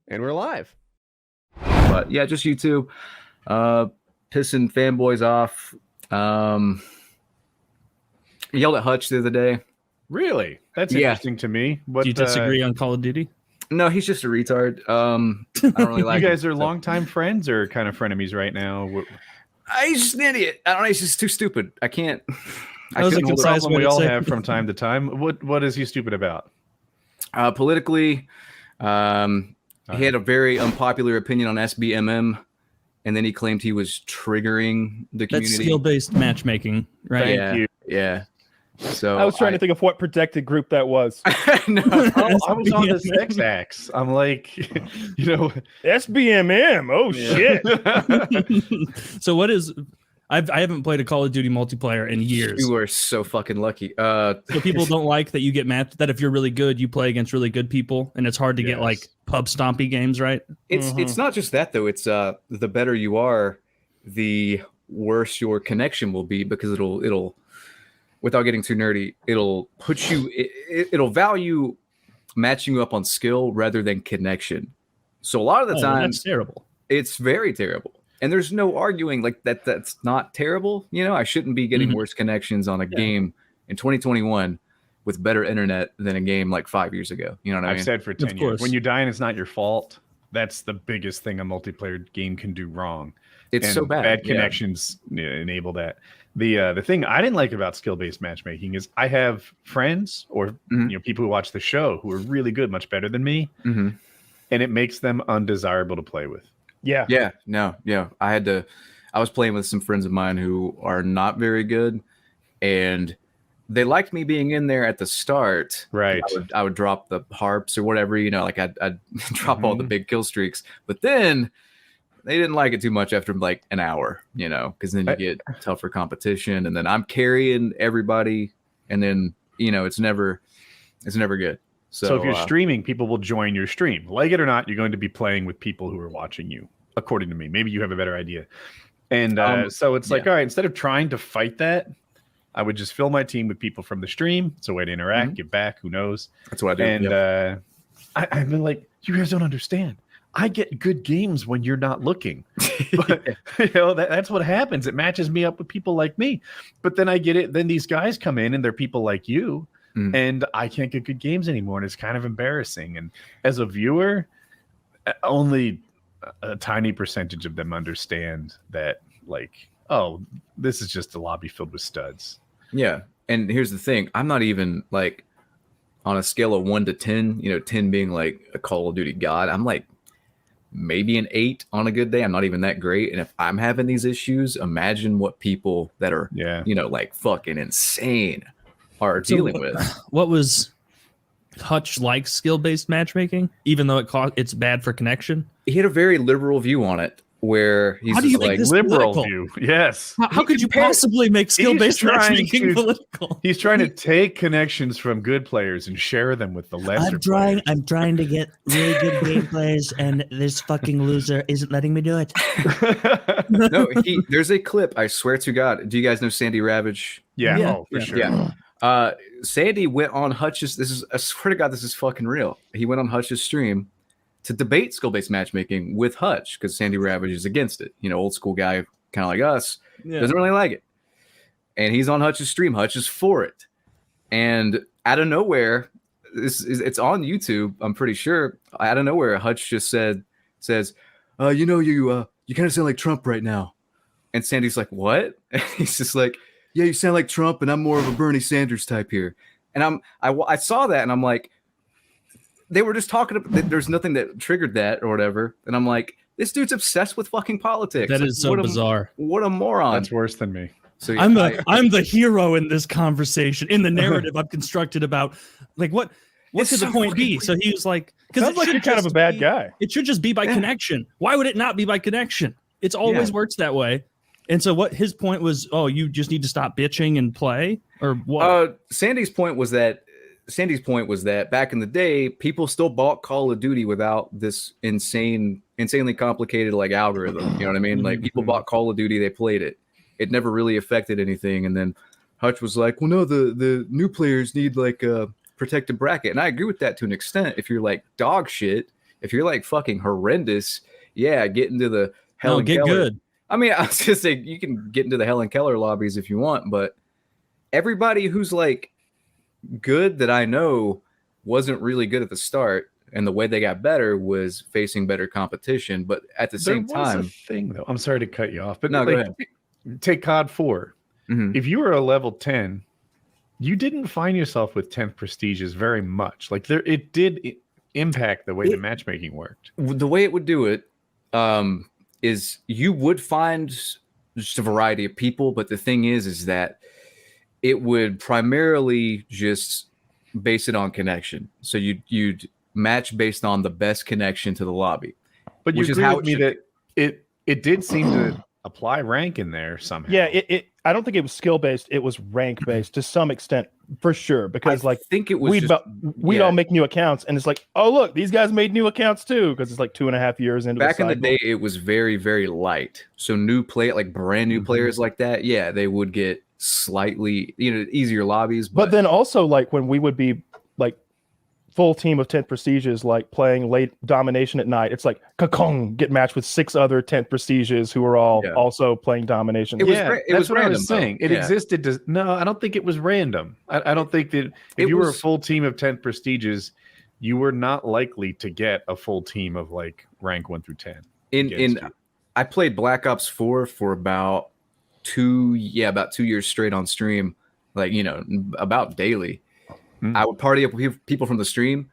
And we're live. But yeah, just you two pissing fanboys off. Yelled at Hutch the other day. Really? That's interesting to me. What, do you disagree on Call of Duty? No, he's just a retard. I don't really like you guys him, are longtime friends or kind of frenemies right now? He's just an idiot. I don't know. He's just too stupid. I can't. That was a concise problem we all have from time to time. What is he stupid about? Politically, he had a very unpopular opinion on SBMM, and then he claimed he was triggering the community. That's skill-based matchmaking, right? Thank you. Yeah. So I was trying to think of what protected group that was. No, I was on the sex axe. I'm like, SBMM. Oh shit! So what is? I haven't played a Call of Duty multiplayer in years. You are so fucking lucky. So people don't like that you get matched. That if you're really good, you play against really good people, and it's hard to get like pub stompy games, right? It's not just that though. It's the better you are, the worse your connection will be, because it'll without getting too nerdy, it'll put you. It'll value matching you up on skill rather than connection. So a lot of the time, that's terrible. It's very terrible. And there's no arguing like that. That's not terrible. You know, I shouldn't be getting worse connections on a game in 2021 with better internet than a game like 5 years ago. You know what I mean? I've said for 10 years, when you die and it's not your fault, that's the biggest thing a multiplayer game can do wrong. It's so bad. Bad connections enable that. The thing I didn't like about skill-based matchmaking is I have friends or people who watch the show who are really good, much better than me, and it makes them undesirable to play with. Yeah. I was playing with some friends of mine who are not very good, and they liked me being in there at the start. Right. I would drop the harps or whatever, like I'd drop all the big kill streaks, but then they didn't like it too much after like an hour, because then you get tougher competition, and then I'm carrying everybody, and then, it's never good. So if you're streaming, people will join your stream. Like it or not, you're going to be playing with people who are watching you, according to me. Maybe you have a better idea. And so it's like, all right, instead of trying to fight that, I would just fill my team with people from the stream. It's a way to interact, give back, who knows. That's what I do. And I've been like, you guys don't understand. I get good games when you're not looking. But, that's what happens. It matches me up with people like me. But then I get it. Then these guys come in and they're people like you. And I can't get good games anymore, and it's kind of embarrassing. And as a viewer, only a tiny percentage of them understand that, like, oh, this is just a lobby filled with studs. Yeah, and here's the thing: I'm not even like on a scale of 1 to 10. 10 being like a Call of Duty god. I'm like maybe an 8 on a good day. I'm not even that great. And if I'm having these issues, imagine what people that are, like fucking insane are dealing with. What was Hutch like skill-based matchmaking, even though it's bad for connection? He had a very liberal view on it, where he's just like liberal view. Yes. How could you possibly make skill-based matchmaking political? He's trying to take connections from good players and share them with the lesser players. I'm trying to get really good game players, and this fucking loser isn't letting me do it. No, there's a clip, I swear to God. Do you guys know Sandy Ravage? Yeah. For sure. Yeah. Sandy went on Hutch's. I swear to God, this is fucking real. He went on Hutch's stream to debate skill-based matchmaking with Hutch, because Sandy Ravage is against it. Old school guy, kind of like us, doesn't really like it. And he's on Hutch's stream. Hutch is for it. And out of nowhere, it's on YouTube, I'm pretty sure. Out of nowhere, Hutch just says, you kind of sound like Trump right now. And Sandy's like, what? And he's just like, yeah, you sound like Trump, and I'm more of a Bernie Sanders type here. And I saw that, and I'm like, they were just talking about, there's nothing that triggered that or whatever. And I'm like, this dude's obsessed with fucking politics. That is so bizarre. What a moron. That's worse than me. So I'm the hero in this conversation, in the narrative I've constructed about, like, what could the point be? So he was like, because it's like you're kind of a bad guy. It should just be by connection. Why would it not be by connection? It's always works that way. And so what his point was, you just need to stop bitching and play, or what? Sandy's point was that back in the day, people still bought Call of Duty without this insanely complicated like algorithm. You know what I mean? Like, people bought Call of Duty, they played it. It never really affected anything. And then Hutch was like, well, no, the new players need like a protected bracket. And I agree with that to an extent. If you're like dog shit, If you're like fucking horrendous, yeah, get into the Helen get Keller. good. I mean, I was just saying you can get into the Helen Keller lobbies if you want, but everybody who's like good that I know wasn't really good at the start, and the way they got better was facing better competition. But at the same time, a thing though. I'm sorry to cut you off, but no, go ahead. Take COD 4. Mhm. If you were a level 10, you didn't find yourself with 10th prestiges very much. Like it did impact the way the matchmaking worked. The way it would do it is you would find just a variety of people, but the thing is that it would primarily just base it on connection. So you'd match based on the best connection to the lobby. But you which is agree how with it me should that it did seam to apply rank in there somehow. Yeah, I don't think it was skill based. It was rank based to some extent, for sure. Because I think it was we'd all make new accounts, and it's like, oh look, these guys made new accounts too, because it's like 2.5 years into back the in the cycle. day. It was very, very light. So brand new players like that, yeah, they would get slightly easier lobbies. But then also like when we would be like full team of 10th prestiges, like playing late domination at night, it's like kakong, get matched with 6 other 10th prestiges who are all also playing domination. It was that's what random, I was saying. It existed. No, I don't think it was random. I don't think that if you were a full team of 10th prestiges, you were not likely to get a full team of like rank 1 through 10. I played Black Ops 4 for about 2 years straight on stream, like about daily. I would party up with people from the stream,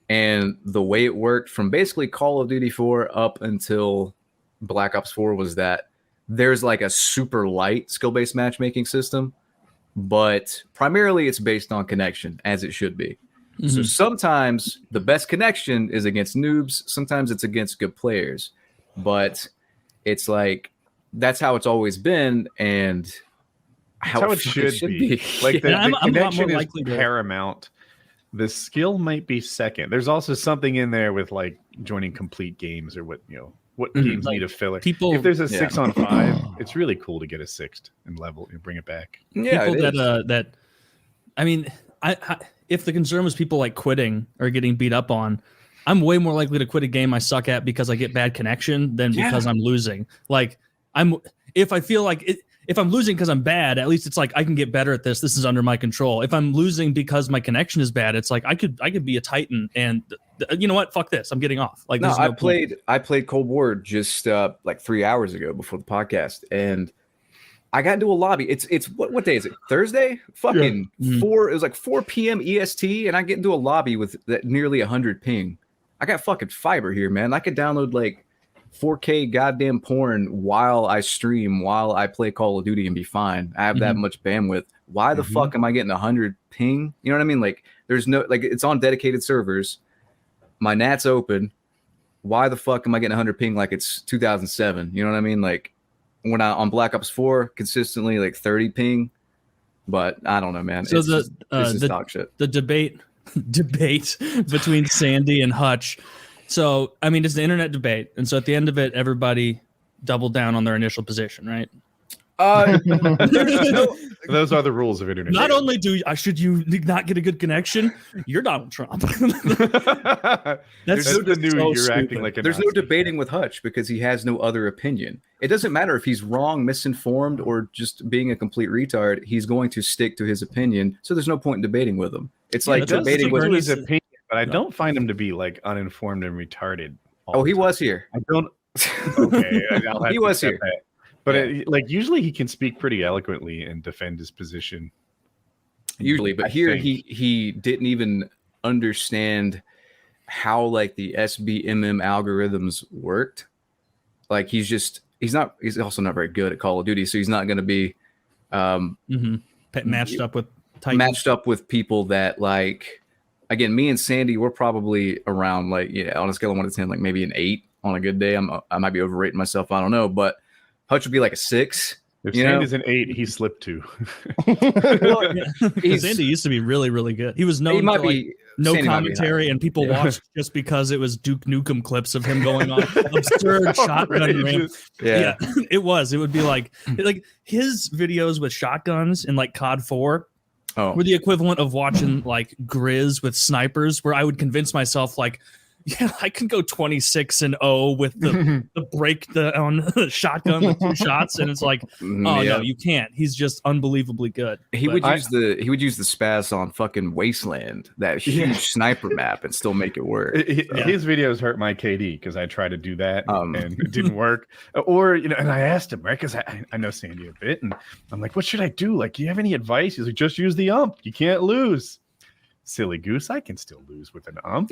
and the way it worked from basically Call of Duty 4 up until Black Ops 4 was that there's like a super light skill-based matchmaking system, but primarily it's based on connection, as it should be. So sometimes the best connection is against noobs, sometimes it's against good players, but it's like that's how it's always been, and how it should be. Like the connection is paramount. The skill might be second. There's also something in there with like joining complete games or what games need a filler. If there's a 6-on-5, it's really cool to get a 6th and level and bring it back. Yeah, people I mean, if the concern was people like quitting or getting beat up on, I'm way more likely to quit a game I suck at because I get bad connection than because I'm losing. Like if I feel like it. If I'm losing because I'm bad, at least it's like I can get better at this. This is under my control. If I'm losing because my connection is bad, it's like I could be a Titan, and you know what? Fuck this. I'm getting off. Like no, I played Cold War just like 3 hours ago before the podcast, and I got into a lobby. It's what day is it? Thursday? Fucking 4. It was like 4 p.m. EST, and I get into a lobby with that nearly 100 ping. I got fucking fiber here, man. I could download like 4K goddamn porn while I stream, while I play Call of Duty and be fine. I have that much bandwidth. Why the fuck am I getting 100 ping? You know what I mean? Like there's no, like it's on dedicated servers. My NAT's open. Why the fuck am I getting 100 ping like it's 2007? You know what I mean? Like when I on Black Ops 4 consistently like 30 ping, but I don't know, man. So it's just dog shit. The debate between Sandy and Hutch. So, I mean, it's the internet debate. And so at the end of it, everybody doubled down on their initial position, right? Those are the rules of internet. Not only should you not get a good connection, you're Donald Trump. That's the new so you're stupid. acting like a There's Nazi. no debating with Hutch because he has no other opinion. It doesn't matter if he's wrong, misinformed, or just being a complete retard. He's going to stick to his opinion. So there's no point in debating with him. It's like debating with his opinion, but I don't find him to be like uninformed and retarded. Oh, he was here. I don't. Okay, he was here. That. But like usually he can speak pretty eloquently and defend his position. Usually, but here he didn't even understand how like the SBMM algorithms worked. Like he's also not very good at Call of Duty, so he's not going to be matched up with Titans. Matched up with people that like. Again, me and Sandy, we're probably around like on a scale of 1 to 10, like maybe an 8 on a good day. I might be overrating myself. I don't know, but Hutch would be like a 6. If Sandy's an 8, he slipped 2. Well, Sandy used to be really, really good. He was known for like, no commentary, and people watched just because it was Duke Nukem clips of him going on absurd shotgun ramp. Yeah, it was. It would be like his videos with shotguns in like COD 4. Were the equivalent of watching like Grizz with snipers, where I would convince myself like, yeah, I can go 26-0 with the breakdown shotgun with 2 shots, and it's like, oh no, you can't. He's just unbelievably good. He would use the spaz on fucking Wasteland, that huge sniper map, and still make it work. His videos hurt my KD because I tried to do that and it didn't work. Or and I asked him, right, because I know Sandy a bit, and I'm like, what should I do? Like, do you have any advice? He's like, just use the ump. You can't lose. Silly goose, I can still lose with an ump.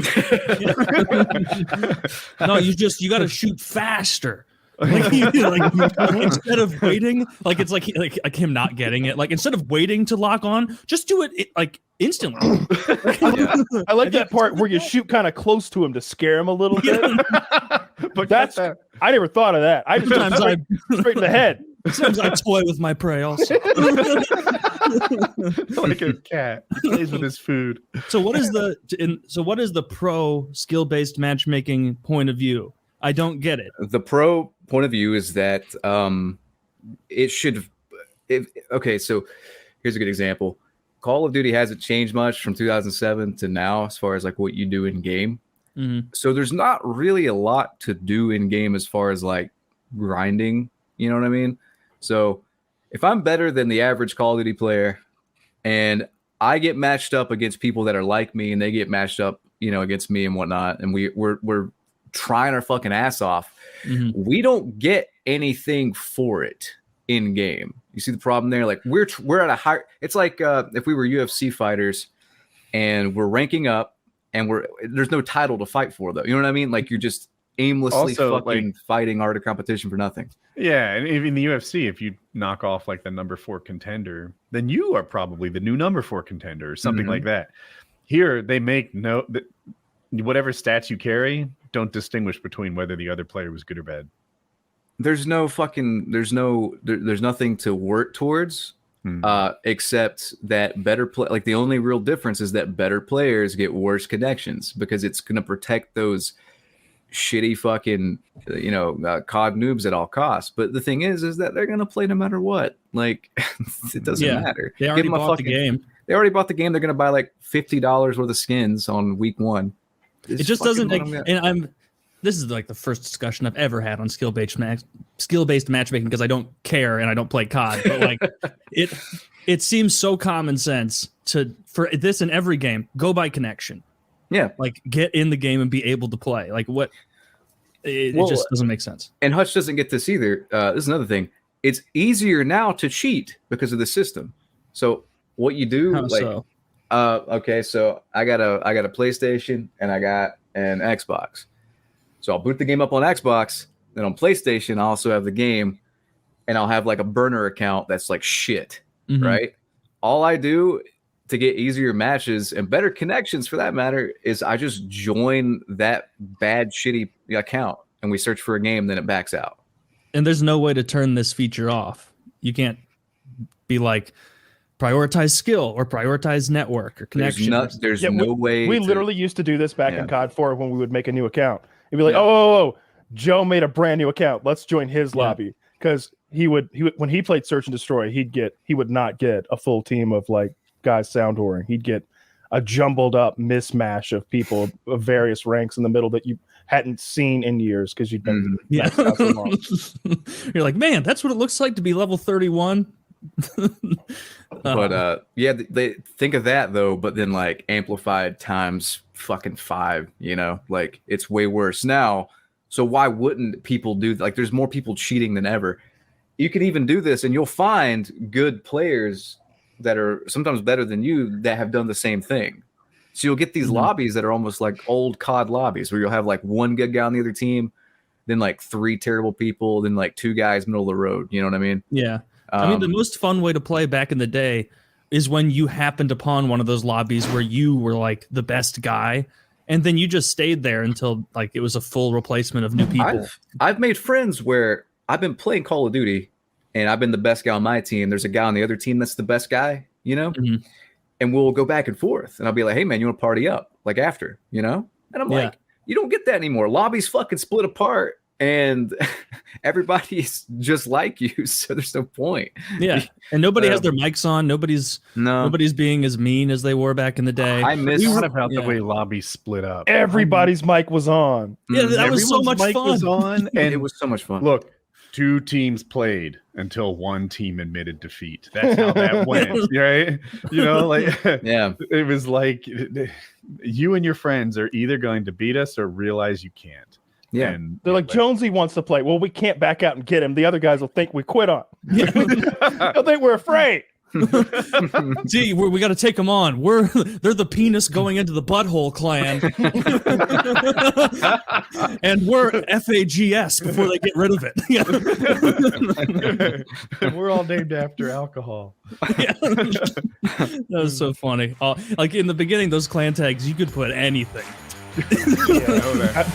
No, you got to shoot faster. Like instead of waiting, like it's like him not getting it. Like instead of waiting to lock on, just do it like instantly. I like that part where you shoot kind of close to him to scare him a little bit. But I never thought of that. I just straight in the head. Sometimes I toy with my prey also. Like a cat. He plays with his food. So what is the pro skill-based matchmaking point of view? I don't get it. The pro point of view is that it should okay, so here's a good example. Call of Duty hasn't changed much from 2007 to now as far as like what you do in game. Mm-hmm. So there's not really a lot to do in game as far as like grinding, you know what I mean? So if I'm better than the average Call of Duty player and I get matched up against people that are like me and they get matched up, against me and whatnot, and we're trying our fucking ass off, we don't get anything for it in game. You see the problem there? Like we're at a high. It's like if we were UFC fighters and we're ranking up and there's no title to fight for though. You know what I mean? Like you're just aimlessly fucking fighting art of competition for nothing. Yeah, and in the UFC, if you knock off like the number 4 contender, then you are probably the new number 4 contender or something like that. Here, they make whatever stats you carry don't distinguish between whether the other player was good or bad. There's nothing to work towards except that better play. Like the only real difference is that better players get worse connections because it's going to protect those shitty fucking COD noobs at all costs. But the thing is that they're gonna play no matter what. Like it doesn't matter. They already bought the game. They already bought the game. They're gonna buy like $50 worth of skins on week 1. It just doesn't make, this is like the first discussion I've ever had on skill-based matchmaking because I don't care and I don't play COD, but like it seems so common sense for this in every game, go by connection. Yeah, like get in the game and be able to play. Like what? It just doesn't make sense. And Hutch doesn't get this either. This is another thing. It's easier now to cheat because of the system. So what you do, okay, so I got a PlayStation and I got an Xbox. So I'll boot the game up on Xbox. Then on PlayStation, I also have the game, and I'll have like a burner account that's like shit, right? All I do to get easier matches and better connections for that matter is I just join that bad shitty account and we search for a game, then it backs out. And there's no way to turn this feature off. You can't be like prioritize skill or prioritize network or connection. There's no way. We literally used to do this back in COD 4 when we would make a new account. It'd be like, oh, Joe made a brand new account. Let's join his lobby. Because he would when he played Search and Destroy, he would not get a full team of like guys sound whoring. He'd get a jumbled up mismatch of people of various ranks in the middle that you hadn't seen in years because you'd been out so long. You're like, man, that's what it looks like to be level 31. But they think of that though, but then like amplified times fucking 5, like it's way worse now. So why wouldn't people do like there's more people cheating than ever. You can even do this and you'll find good players that are sometimes better than you that have done the same thing. So you'll get these lobbies that are almost like old COD lobbies where you'll have like one good guy on the other team, then like 3 terrible people, then like 2 guys middle of the road. You know what I mean? Yeah. I mean, the most fun way to play back in the day is when you happened upon one of those lobbies where you were like the best guy, and then you just stayed there until like it was a full replacement of new people. I've made friends where I've been playing Call of Duty and I've been the best guy on my team. There's a guy on the other team that's the best guy, and we'll go back and forth. And I'll be like, hey, man, you want to party up like after, And I'm like, you don't get that anymore. Lobbies fucking split apart. and everybody's just like you, so there's no point. Yeah, and nobody has their mics on. Nobody's being as mean as they were back in the day. I miss about the way lobbies split up. Everybody's mic was on. Yeah, that was so much mic fun. was on, and it was so much fun. Look, 2 teams played until one team admitted defeat. That's how that went, right? You know, like yeah, it was like you and your friends are either going to beat us or realize you can't. Yeah, and they're like Jonesy wants to play. Well, we can't back out and get him. The other guys will think we quit on. They'll think we're afraid. See, we got to take them on. They're the penis going into the butthole clan, and we're FAGS before they get rid of it. And we're all named after alcohol. Yeah. That was so funny. Like in the beginning, those clan tags, you could put anything. Yeah,